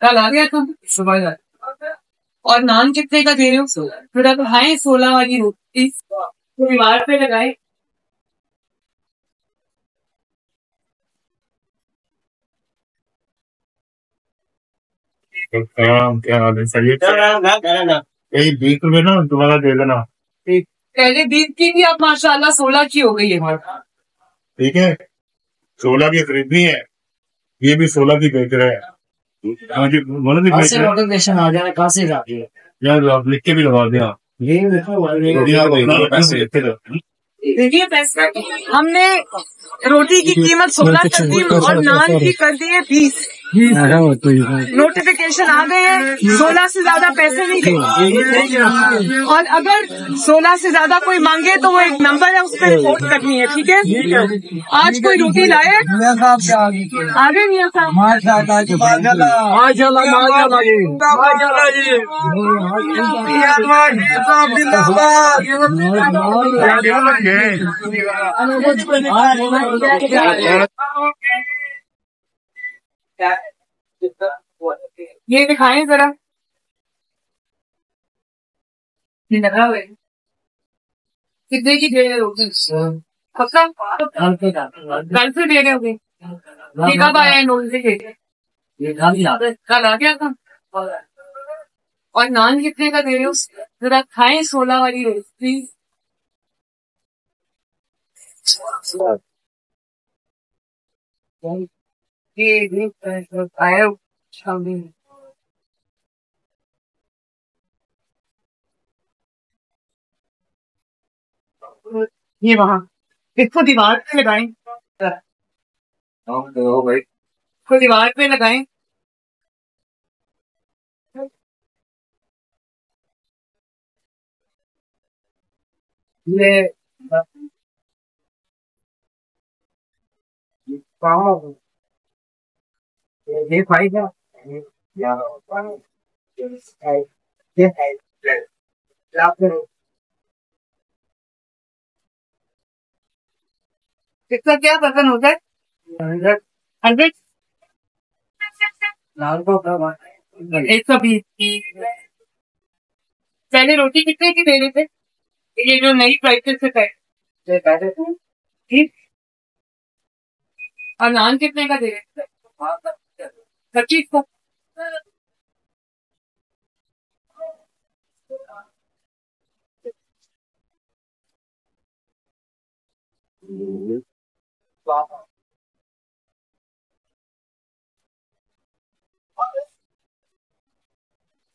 कल आ गया तुम सुबह। और नान कितने का दे रहे हो? थोड़ा तो हाई 16 वाली रोटी परिवार पे लगाए। क्या हाल है? सही है। यही 20 रुपए ना तुम्हारा दे देना। पहले 20 की थी, अब माशाल्लाह 16 की हो गई है। ठीक है, 16 की खरीदनी है, ये भी 16 की बेच रहे हैं। हाँ जी, बोलो भी बेच रहे हैं। नोटिफिकेशन आ जाए कहाँ से जाती है यार आप लिख के भी लगा दिया। देखिए पैसा हमने रोटी की कीमत 16 कर दी और नान की कर दी है 20। नोटिफिकेशन आ गए हैं, 16 से ज्यादा पैसे नहीं देंगे। और अगर 16 से ज्यादा कोई मांगे तो वो एक नंबर है, उस पर रिपोर्ट करनी है। ठीक है, आज कोई रोटी लाए आगे नहीं आता। ये दिखाएं जरा, कितने की दे रहे हो? कल से दे रहे होगे? कब आया है नोट से? कल आ गया था। और नान कितने का दे रहे हो? जरा खाएं 16 वाली रोटी। आया ये वहाँ इसको दीवार पे लगाएं, इसको दीवार पे लगाएं। ये ये फाइल है, इसका क्या पसंद होता है? 100 120। पहले रोटी कितने की दे रहे थे? ये जो नई प्राइसेस से ठीक। और नान कितने का दे रहे थे? 25 को।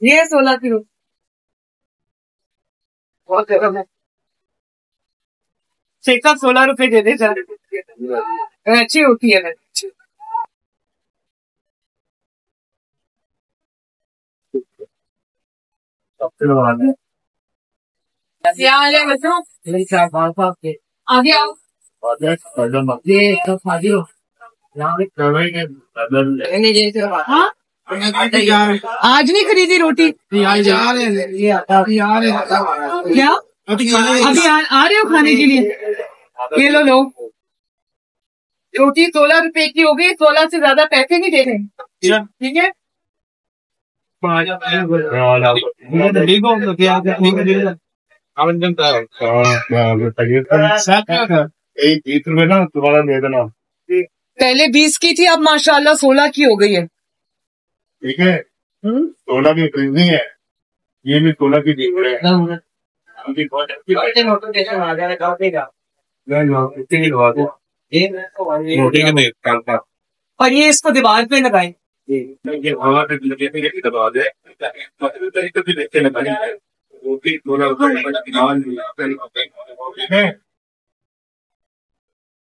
ये 16 किलो शेखा 16 रुपए दे दे सर, अच्छी होती है। आगे आओ, हाँ आज नहीं खरीदी रोटी? क्या अभी आ रहे हो खाने के लिए? ये लो लो, रोटी 16 रुपए की हो गई, 16 से ज्यादा पैसे नहीं दे रहे। ठीक है, एक 20 रुपए ना तुम्हारा दे देना। पहले 20 की थी, अब माशाल्लाह 16 की हो गई है। ठीक है, 16 की खरीदनी है, ये भी 16 की दे रहे हैं। और ये इसको दीवार पे लगाए, दबा दे।